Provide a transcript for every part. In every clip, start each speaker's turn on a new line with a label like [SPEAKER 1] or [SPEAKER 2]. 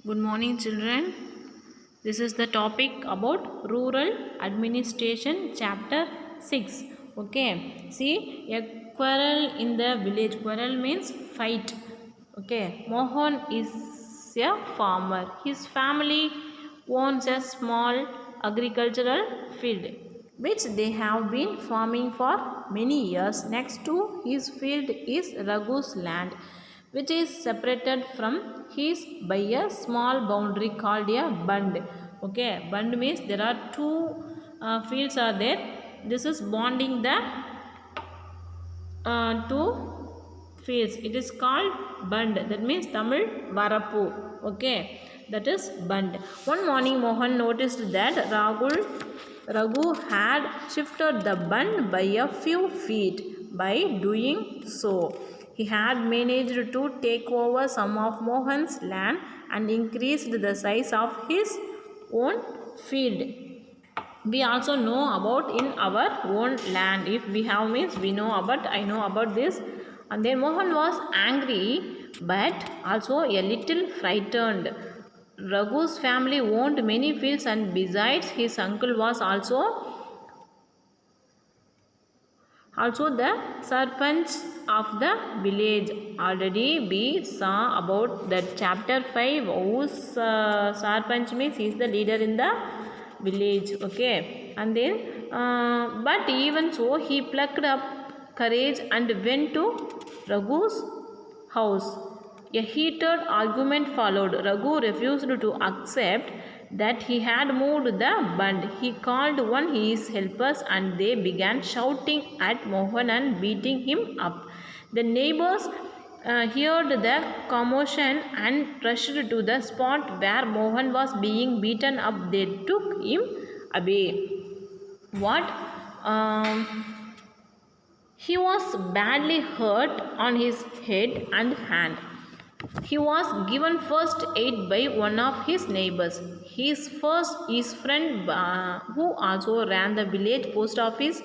[SPEAKER 1] Good morning, children. This is the topic about rural administration, chapter 6. Okay, see, a quarrel in the village. Quarrel means fight. Okay, Mohan is a farmer. His family owns a small agricultural field which they have been farming for many years. Next to his field is Raghu's land, which is separated from his by a small boundary called a bund. Okay, bund means there are two fields are there. This is bonding the two fields. It is called bund. That means Tamil Varapu. Okay, that is bund. One morning Mohan noticed that Raghu had shifted the bund by a few feet. By doing so, he had managed to take over some of Mohan's land and increased the size of his own field. We also know about in our own land. If we have means we know about, I know about this. And then Mohan was angry but also a little frightened. Raghu's family owned many fields, and besides his uncle was also the Sarpanch of the village. Already we saw about that chapter 5 whose Sarpanch means he is the leader in the village. Okay, and then but even so he plucked up courage and went to Raghu's house. A heated argument followed. Raghu refused to accept that he had moved the bund. He called one of his helpers and they began shouting at Mohan and beating him up. The neighbors heard the commotion and rushed to the spot where Mohan was being beaten up. They took him away. What? He was badly hurt on his head and hand. He was given first aid by one of his neighbors. His friend, who also ran the village post office,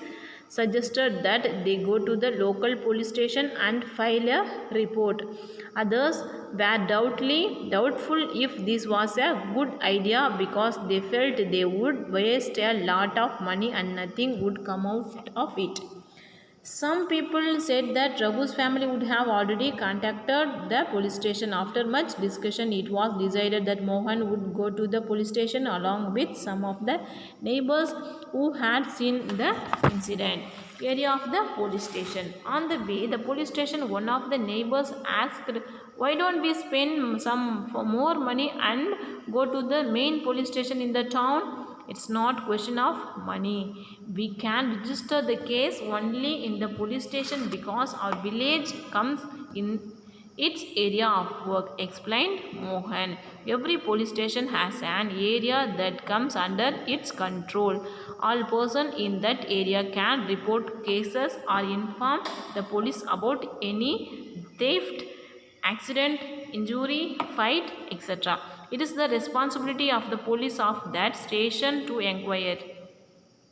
[SPEAKER 1] suggested that they go to the local police station and file a report. Others were doubtful if this was a good idea because they felt they would waste a lot of money and nothing would come out of it. Some people said that Raghu's family would have already contacted the police station. After much discussion, it was decided that Mohan would go to the police station along with some of the neighbors who had seen the incident. Area of the police station. On the way, the police station, one of the neighbors asked, "Why don't we spend some for more money and go to the main police station in the town?" It's not question of money. We can register the case only in the police station because our village comes in its area of work, explained Mohan. Every police station has an area that comes under its control. All persons in that area can report cases or inform the police about any theft, accident, injury, fight, etc. It is the responsibility of the police of that station to inquire,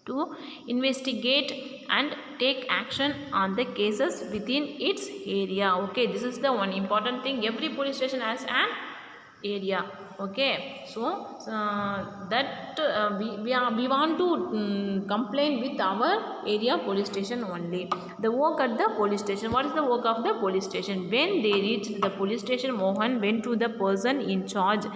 [SPEAKER 1] to investigate and take action on the cases within its area. Okay, this is the one important thing. Every police station has an area. Okay, so we want to complain with our area police station only. The work at the police station. What is the work of the police station? When they reached the police station, Mohan went to the person in charge,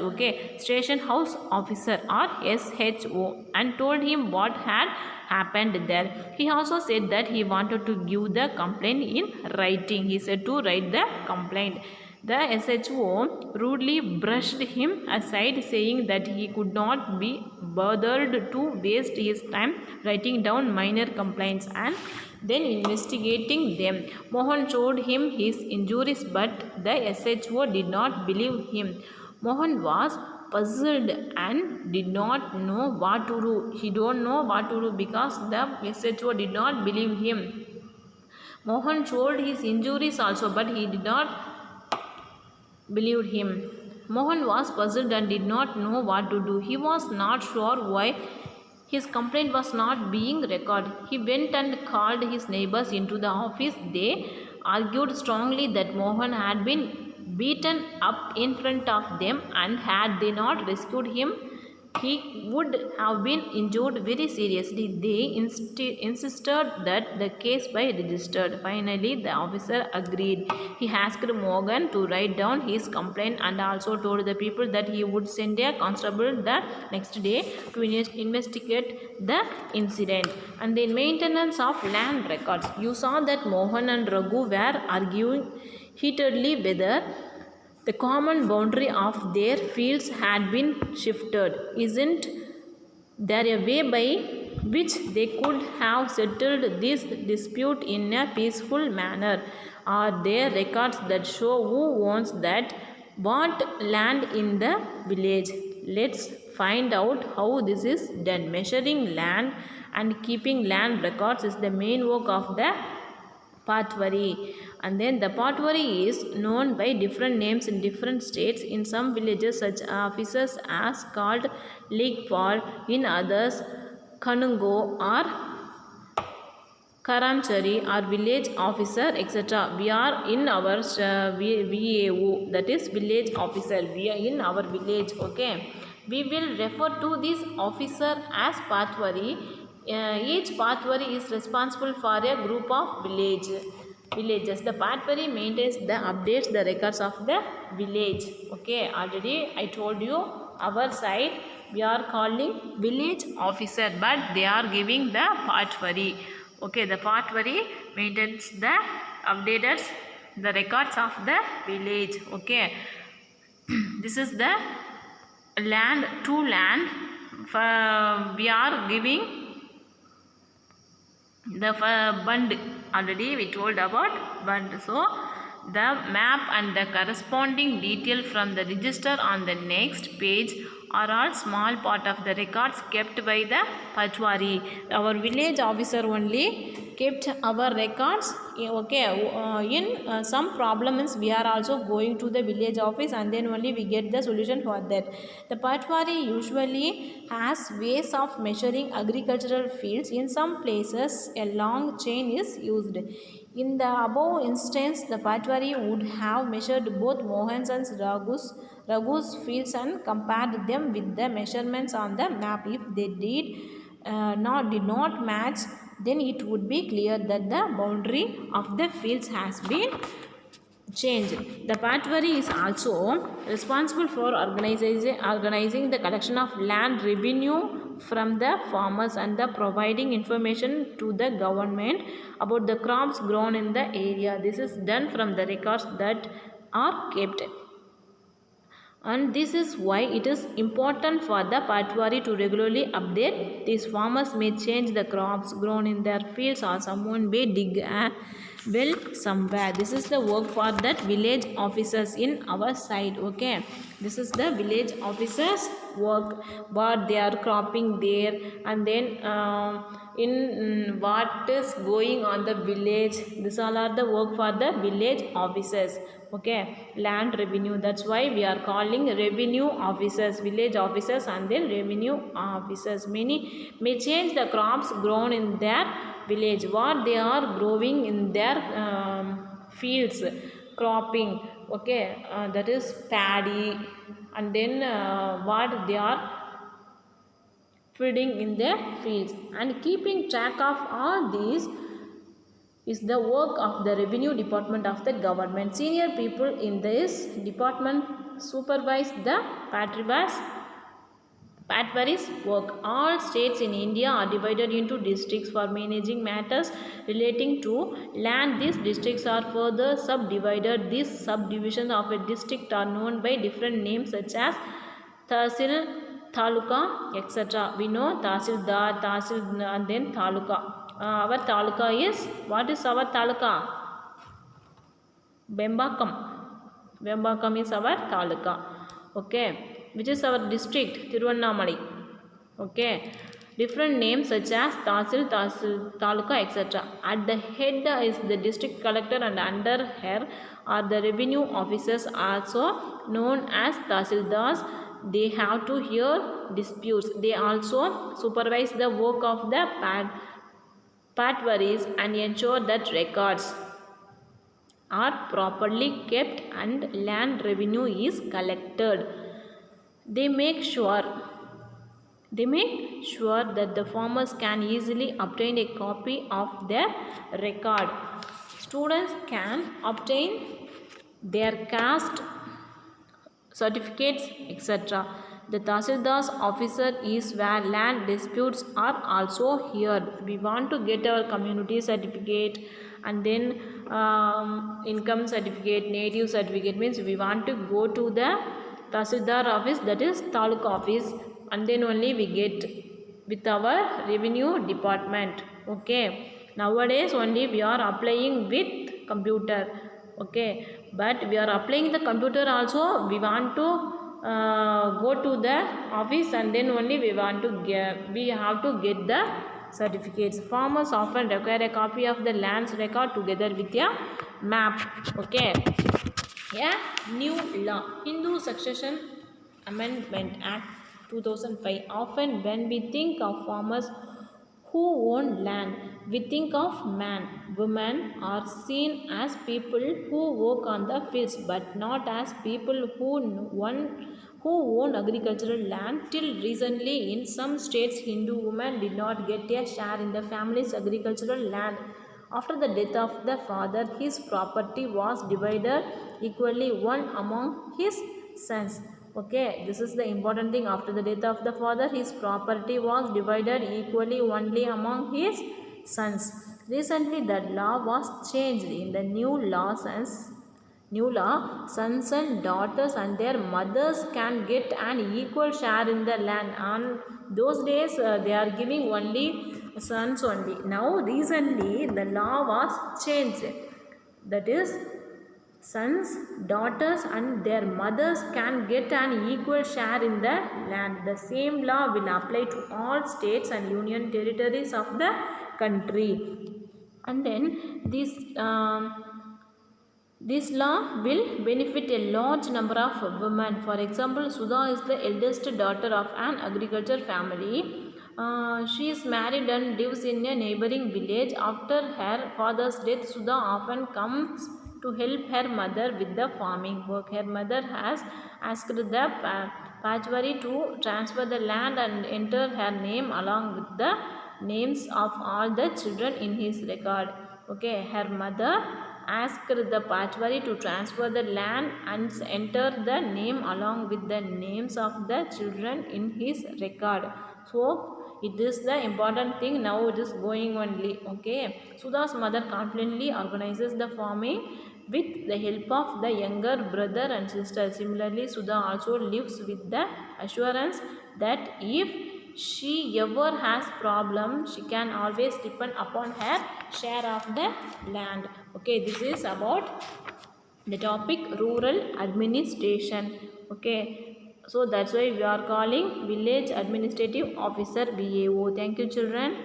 [SPEAKER 1] okay, station house officer or SHO, and told him what had happened there. He also said that he wanted to give the complaint in writing. He said to write the complaint. The SHO rudely brushed him aside, saying that he could not be bothered to waste his time writing down minor complaints and then investigating them. Mohan showed him his injuries, but the SHO did not believe him. Mohan was puzzled and did not know what to do. He don't know what to do because the SHO did not believe him. Mohan showed his injuries also, but he did not believe him. Mohan was puzzled and did not know what to do. He was not sure why his complaint was not being recorded. He went and called his neighbors into the office. They argued strongly that Mohan had been beaten up in front of them, and had they not rescued him, he would have been injured very seriously. They insisted that the case be registered. Finally, the officer agreed. He asked Morgan to write down his complaint and also told the people that he would send a constable the next day to investigate the incident. And the maintenance of land records. You saw that Mohan and Raghu were arguing heatedly whether the common boundary of their fields had been shifted. Isn't there a way by which they could have settled this dispute in a peaceful manner? Are there records that show who owns that what land in the village? Let's find out how this is done. Measuring land and keeping land records is the main work of the Patwari. And then the Patwari is known by different names in different states. In some villages, such officers as called Lekpal, in others Kanungo or Karamchari or village officer, etc. We are in our VAO, that is village officer. We are in our village. Okay, we will refer to this officer as Patwari. Each Patwari is responsible for a group of villages. The Patwari maintains the updates, the records of the village. Okay, already I told you our side we are calling village officer, but they are giving the Patwari. Okay, the Patwari maintains the updates, the records of the village. Okay, this is the land to land. We are giving the bund. Already we told about bund. So the map and the corresponding detail from the register on the next page are all small part of the records kept by the Patwari. Our village officer only kept our records. Okay, in some problems we are also going to the village office, and then only we get the solution for that. The Patwari usually has ways of measuring agricultural fields. In some places a long chain is used. In the above instance, the Patwari would have measured both Mohan's and Raghu's fields and compared them with the measurements on the map. If they did not match, then it would be clear that the boundary of the fields has been changed. The Patwari is also responsible for organizing the collection of land revenue from the farmers and the providing information to the government about the crops grown in the area. This is done from the records that are kept. And this is why it is important for the Patwari to regularly update. These farmers may change the crops grown in their fields, or someone may dig a well somewhere. This is the work for that village officers in our side. Okay, this is the village officers work, what they are cropping there, and then in what is going on the village. These all are the work for the village officers. Okay, land revenue, that's why we are calling revenue officers, village officers, and then revenue officers. Many may change the crops grown in their village, what they are growing in their fields, cropping. Okay, that is paddy, and then what they are feeding in their fields. And keeping track of all these is the work of the revenue department of the government. Senior people in this department supervise the Patwari's work. All states in India are divided into districts for managing matters relating to land. These districts are further subdivided. These subdivisions of a district are known by different names such as Tahsil, Taluka, etc. We know Tahsildar, Tahsil, and then Taluka. Our taluka is, what is our taluka? Bembakam. Bembakam is our taluka. Okay, which is our district? Tiruvannamalai. Okay, different names such as Tahsil, Taluka, etc. At the head is the district collector, and under her are the revenue officers, also known as Tahsildars. They have to hear disputes. They also supervise the work of the Patwaris and ensure that records are properly kept and land revenue is collected. They make sure they make sure that the farmers can easily obtain a copy of their record. Students can obtain their caste certificates, etc. The Tahsildar's officer is where land disputes are also heard. We want to get our community certificate and then income certificate, native certificate, means we want to go to the Tahsildar office, that is Taluk office, and then only we get with our revenue department. Okay, nowadays only we are applying with computer. Okay, but we are applying the computer also, we want to go to the office and then only we have to get the certificates. Farmers often require a copy of the land's record together with a map. Okay, a new law, Hindu Succession Amendment Act 2005. Often when we think of farmers who own land, we think of man. Women are seen as people who work on the fields, but not as people who own agricultural land. Till recently, in some states, Hindu women did not get a share in the family's agricultural land. After the death of the father, his property was divided equally one among his sons. Okay, this is the important thing. After the death of the father, his property was divided equally only among his sons. Recently, that law was changed. In the new law, sons and daughters and their mothers can get an equal share in the land. On those days, they are giving only sons only. Now, recently, the law was changed. That is, sons, daughters and their mothers can get an equal share in the land. The same law will apply to all states and union territories of the country. And then this law will benefit a large number of women. For example, Sudha is the eldest daughter of an agriculture family. She is married and lives in a neighboring village. After her father's death, Sudha often comes to help her mother with the farming work. Her mother has asked the Pachwari to transfer the land and enter her name along with the names of all the children in his record. Okay, her mother asked the Pachwari to transfer the land and enter the name along with the names of the children in his record. So, it is the important thing. Now it is going only. Okay, Sudha's mother confidently organizes the farming with the help of the younger brother and sister. Similarly, Sudha also lives with the assurance that if she ever has problem, she can always depend upon her share of the land. Okay, this is about the topic rural administration. Okay, so that's why we are calling village administrative officer VAO. Thank you, children.